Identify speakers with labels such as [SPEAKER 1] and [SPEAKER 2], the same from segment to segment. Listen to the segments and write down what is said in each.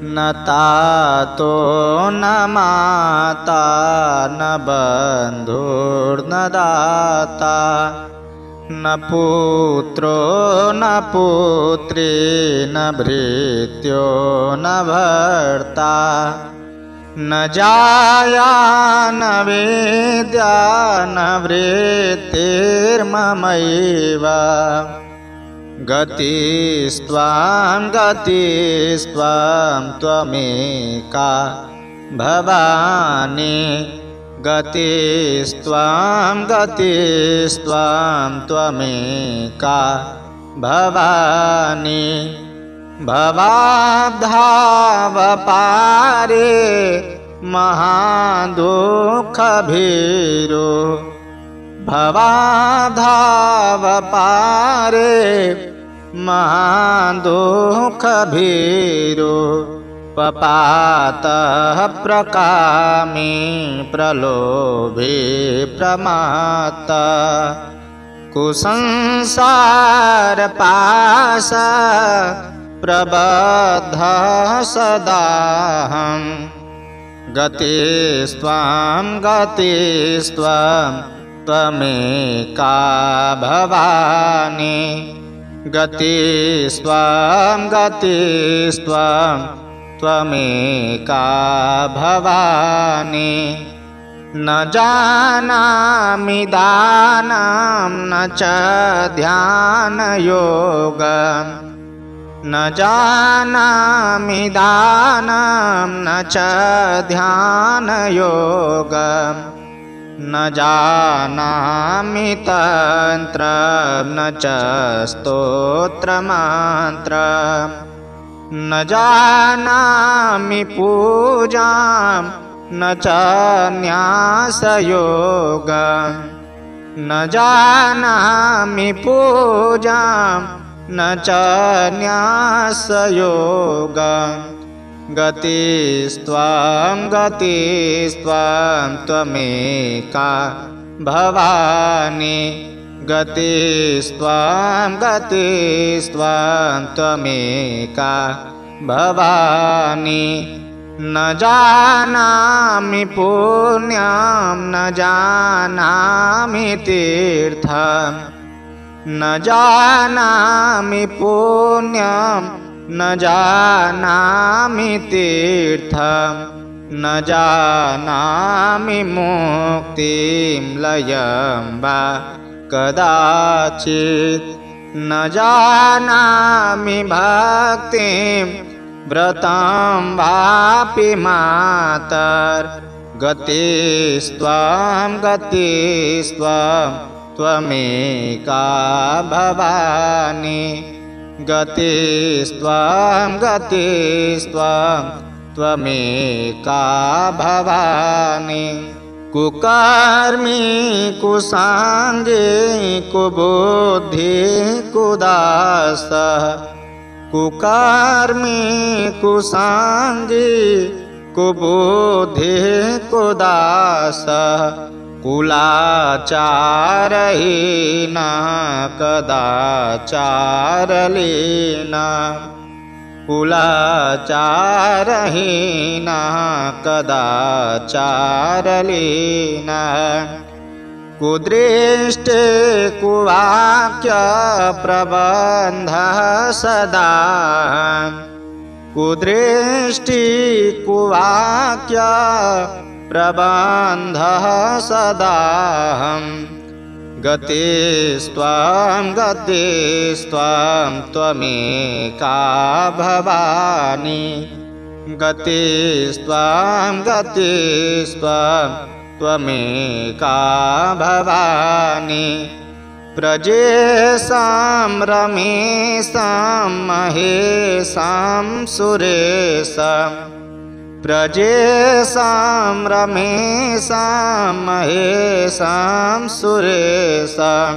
[SPEAKER 1] न तातो न माता न बन्धुर्न दाता न पुत्रो न पुत्री न भृत्यो न भर्ता न जाया न विद्या न वृत्तिर्ममैव गतिस्त्वां त्वमेका भवानी गतिस्त्वां त्वमेका भवानी भवाब्धावपारे महादुःखभीरो भवाब्धावपारे महादुःखभीरो पपातः प्रकामी प्रलोभे प्रमाता कुसंसारपाश प्रबद्धः सदाहं गतिस्त्वां त्वमेका भवानी गतिस्त्वां त्वमेका भवानी न जानामि दानं न च ध्यानयोगं न जानामि दानं न च ध्यानयोगं न जानामि तन्त्रं न च स्तोत्रमन्त्रं न जानामि पूजां न च न्यासयोगं न जानामि पूजां न च न्यासयोगं गतिस्त्वां त्वमेका भवानी गतिस्त्वां त्वमेका भवानी न जानामि पुण्यं न जानामि तीर्थं न जानामि पुण्यं न जानामि तीर्थं न जानामि मुक्तिं लयं वा कदाचित् न जानामि भक्तिं व्रतं वापि मातर्गतिस्त्वां त्वमेका भवानी गतिस्त्वां त्वमेका भवानी कुकर्मी कुसाङ्गी कुबुद्धि कुदासः कुकर्मी कुसाङ्गी कुबुद्धि कुदासः कुलाचारहीनः कदाचारलीनः कुलाचारहीनः कदाचारलीनः कुदृष्टे कुवाक्य प्रबन्धः सदा कुदृष्टि कुवाक्य प्रबन्धः सदाहं गतिस्त्वां त्वमेका भवानी गतिस्त्वां त्वमेका भवानी प्रजेशां रमेशां महेशां सुरेशां प्रजेशां रमेशां महेशां सुरेशां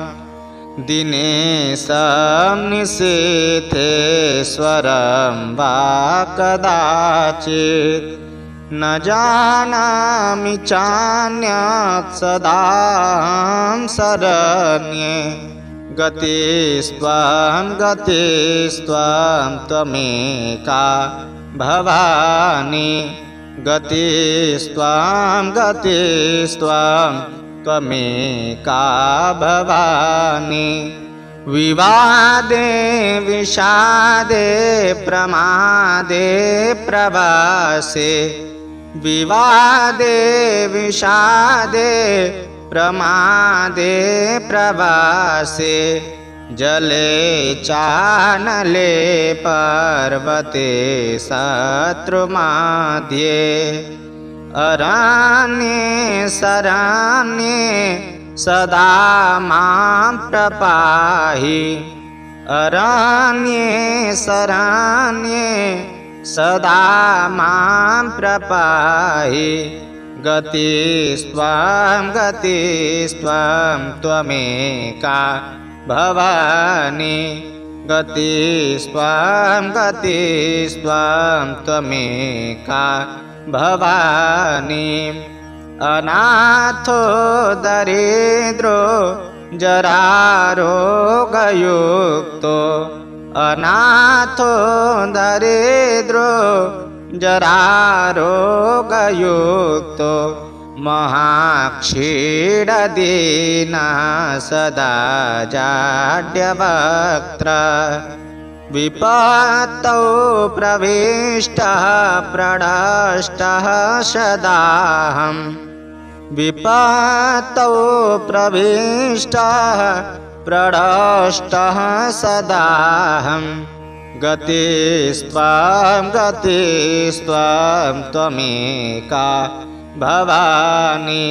[SPEAKER 1] दिनेशां निशीथेश्वरं वा कदाचित् न जानामि चान्यत् सदाहं शरण्ये गतिस्त्वां त्वमेका भवानी गतिस्त्वां गतिस्त्वां त्वमेका भवानी विवादे विषादे प्रमादे प्रवासे विवादे विषादे प्रमादे प्रवासे जले चानले पर्वते शत्रुमध्ये अरण्ये शरण्ये सदा मां प्रपाहि अरण्ये शरण्ये सदा मां प्रपाहि गतिस्त्वां गतिस्त्वां त्वमेका भवानी गतिस्त्वां गतिस्त्वां त्वमेका भवानी अनाथो दरिद्रो जरारोगयुक्तो अनाथो दरिद्रो जरारोगयुक्तो महाक्षीणदीना सदा जाड्यवक्त्र विपत्तौ प्रविष्टः प्रणष्टः सदाहम् विपत्तौ प्रविष्टः प्रणष्टः सदाहम् गतिस्त्वां गतिस्त्वां त्वमेका भवानी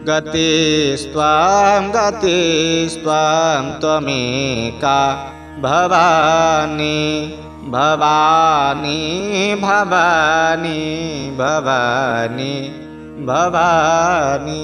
[SPEAKER 1] गतिस्त्वां गतिस्त्वां त्वमेका भवानी भवानी भवानी भवानी भवानी।